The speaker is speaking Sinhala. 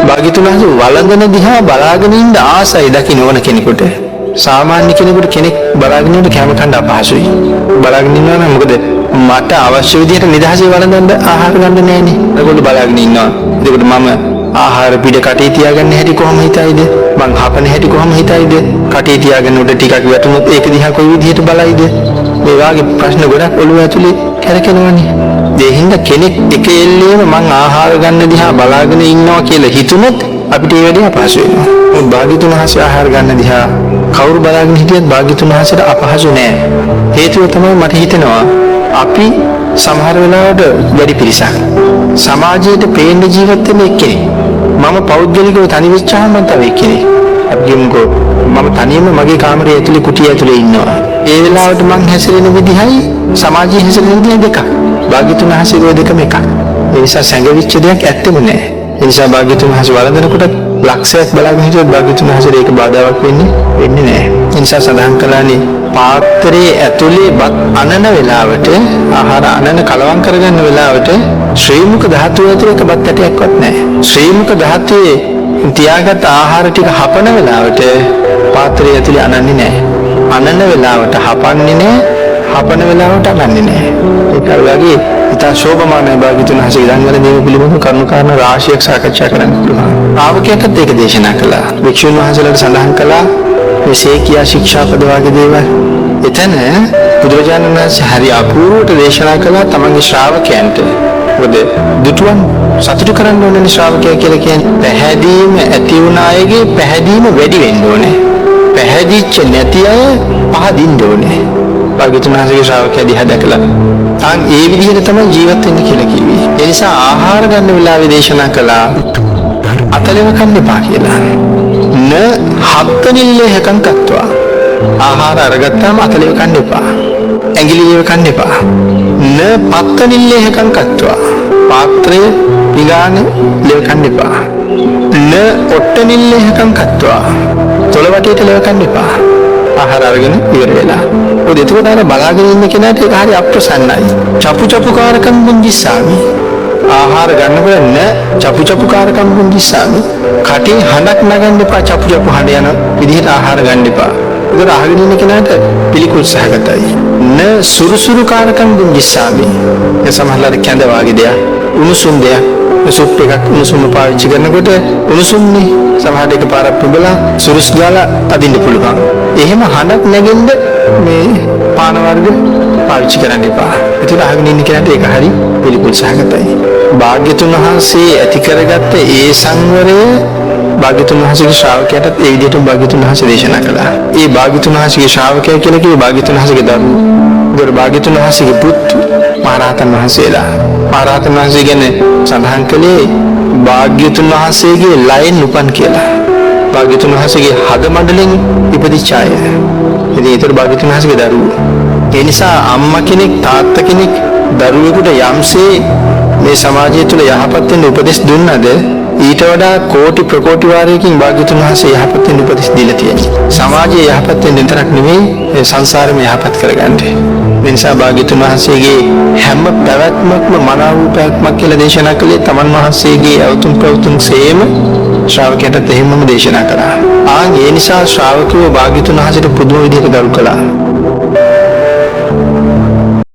භාග්‍යතුන් වහන්සේ වළඳන දිහා බලාගෙන ඉන්න ආසයි දකින්න ඕන කෙනෙකුට. සාමාන්‍ය කෙනෙකුට කෙනෙක් බලාගෙන ඉන්නට කැම කන්න අපහසුයි. බලාගෙන ඉන්නවා නම් මොකද මට අවශ්‍ය විදිහට නිදහසේ වළඳන්න ආහාර ගන්න නැහැනේ. ඒගොල්ලෝ බලාගෙන ඉන්නවා. ඒකට මම ආහාර පිට කටේ තියාගන්න හැටි කොහොම හිතයිද? මං හපන හැටි කොහොම හිතයිද? කටේ තියාගෙන උඩ ටිකක් වැටුනොත් ඒක දිහා කොයි විදිහට බලයිද? මේ වාගේ ප්‍රශ්න ගොඩක් ඔළුව ඇතුලේ කරකිනවනේ. ඒ හින්දා කෙනෙක් එක එල්ලේම මං ආහාර ගන්න දිහා බලාගෙන ඉන්නවා කියලා හිතුනොත් අපිට ඒ වැඩේ අපහසු වෙනවා. මොකද භාග්‍යතුන් වහන්සේ ආහාර ගන්න දිහා කවුරු බලාගෙන හිටියත් භාග්‍යතුන් වහන්සේට අපහසු නෑ. හේතුව තමයි මට හිතෙනවා අපි සමහර වෙලාවට වැඩි පිරිසක් සමාජයට පේන්න ජීවත් වෙන එක්කෙනෙක්. මම පෞද්ගලිකව තනි වෙච්චාම මම තව එක්කෙනෙක්. අපි කියමුකෝ මම තනියම මගේ කාමරයේ ඇතුලේ කුටිය ඇතුලේ ඉන්නවා. ඒ වෙලාවට මං හැසිරෙන විදිහයි සමාජයේ හැසිරෙන විදිහයි දෙකක්. භාග්‍යතුන් වහන්සේ දෙකම එකක්. ඒ නිසා සංගවිච්ච දෙයක් ඇත්තෙම නෑ. ඒ නිසා භාග්‍යතුන් වහන්සේ වළඳනකොට ලක්ෂයක් බලාගෙන හිටියොත් භාග්‍යතුන් වහන්සේට ඒක බාධාවක් වෙන්නේ නෑ. ඒ නිසා සඳහන් කළානේ පාත්‍රයේ ඇතුලේ බත් අනන වෙලාවට ආහාර අනන කලවම් කරගන්න වෙලාවට ශ්‍රී මුඛ ධාතුව ඇතුලේ එක බත් ඇටයක්වත් නැහැ. ශ්‍රී මුඛ ධාතුවේ තියාගත් ආහාර ටික හපන වෙලාවට පාත්‍රයේ ඇතුලේ අනන්නේ නැහැ. අනන වෙලාවට හපන්නේ නැහැ. හපන වෙලාවට අනන්නේ නැහැ. ඒක වගේ ඉතා ශෝභමානයි භාග්‍යතුන් වහන්සේගේ ධර්ම දේව පිළිබඳව කරුණු කාරණා රාශියක් සාකච්ඡා කරන්න පුළුවන්. ආවකයන්ටත් ඒක දේශනා කළා. වික්ෂුන් වහන්සේලාට සඳහන් කළා විශේෂ කියා ශික්ෂාපද වගේ දේවල්. එතන බුදුරජාණන් වහන්සේ හරි අපූර්වට දේශනා කළා තමන්ගේ ශ්‍රාවකයන්ට. මොකද දුටුවන් සතුටු කරන්න ඕනේ ශ්‍රාවකයා කියලා කියන්නේ පැහැදීම ඇති වුණ අයගේ පැහැදීම වැඩි වෙන්න ඕනේ. පැහැදිච්ච නැති අය පහදින්න ඕනේ. භාග්‍යවතුන් වහන්සේගේ ශ්‍රාවකයා දිහා දැකලා අන් ඒ විදිහට තමයි ජීවත් වෙන්න කියලා කිව්වේ. ඒ නිසා ආහාර ගන්න වෙලාවේ දේශනා කළා අතලෙව කන්න එපා කියලා. න හත්තනිල්ලේ හකන් කත්වා ආහාර අරගත්තාම අතලෙව කන්න එපා. ඇඟිලිව කන්න එපා. න පත්තනිල්ලේ හකන් කත්වා පාත්‍රය පිඟාන ලෙව කන්න එපා. න ඔට්ටනිල්ලේ හකන් කත්වා තොල වටේට ලෙව කන්න එපා. ආහාර අරගෙන ඉවර වෙලා. ඔය එතකොට අර බලාගෙන ඉන්න කෙනාට ඒක හරි අප්‍රසන්නයි. චපු චපු කාරකම් බුද්ධිසාමි ආහාර ගන්නකොට න චපු චපු කාරකම් බුද්ධිසාමි කටින් හඬක් නගන්න එපා. චපු චපු හඬ යන විදිහට ආහාර ගන්න එපා. ඒක අහගෙන ඉන්න කෙනාට පිළිකුල් සහගතයි. න සුරුසුරු කාරකම් බුද්ධිසාමි ඒ සමහරවල් කැඳ වාගේ දෙයක් උණුසුම් දෙයක් සුප් එකක් උණුසුම පාවිච්චි කරනකොට උණුසුම්නේ සමහර එක පාරක් පුබලා සුරුස් ගාලා අදින්න පුළුවන්. එහෙම හඬක් නැගෙන්න මේ පාන වර්ග පාවිච්චි කරන්න එපා. ඒක අහගෙන ඉන්න කෙනාට ඒක හරි පිළිකුල් සහගතයි. භාග්‍යතුන් වහන්සේ ඇති කරගත්ත ඒ සංවරය භාග්‍යතුන් වහන්සේගේ ශ්‍රාවකයාටත් ඒ විදිහටම භාග්‍යතුන් වහන්සේ දේශනා කළා. ඒ භාග්‍යතුන් වහන්සේගේ ශ්‍රාවකයා කියලා කිව්වේ භාග්‍යතුන් වහන්සේගේ දරුවෝ. ඒතර භාග්‍යතුන් වහන්සේගේ පුත්තු මහරහතන් වහන්සේලා. මහරහතන් වහන්සේ කියන්නේ සඳහන් කළේ භාග්‍යතුන් වහන්සේගේ ලයෙන් උපන් කියලා. භාග්‍යතුන් වහන්සේගේ හද මණ්ඩලෙන් ඉපදිච්ච අය. ඉතින් ඒතර භාග්‍යතුන් වහන්සේගේ දරුවෝ. ඒ නිසා අම්මා කෙනෙක් තාත්තා කෙනෙක් දරුවෙකුට යම්සේ මේ සමාජය තුළ යහපත් වෙන්න උපදෙස් දුන්නද ඊට වඩා කෝටි ප්‍රකෝටි වාරයකින් භාග්‍යතුන් වහන්සේ යහපත් වෙන්න උපදෙස් දීලා තියෙනවා. සමාජයේ යහපත් වෙන්න විතරක් නෙමෙයි සංසාරෙම යහපත් කරගන්න. ඒ නිසා භාග්‍යතුන් වහන්සේගේ හැම පැවැත්මක්ම මනාවූපයක්මක් කියලා දේශනා කළේ තමන් වහන්සේගේ අවතුම් ප්‍රවතුම් සේම ශ්‍රාවකයන්ට එහෙමම දේශනා කළා. ඒ නිසා ශ්‍රාවකයෝ භාග්‍යතුන් වහන්සේට පුදුම විදිහට ගරු කළා.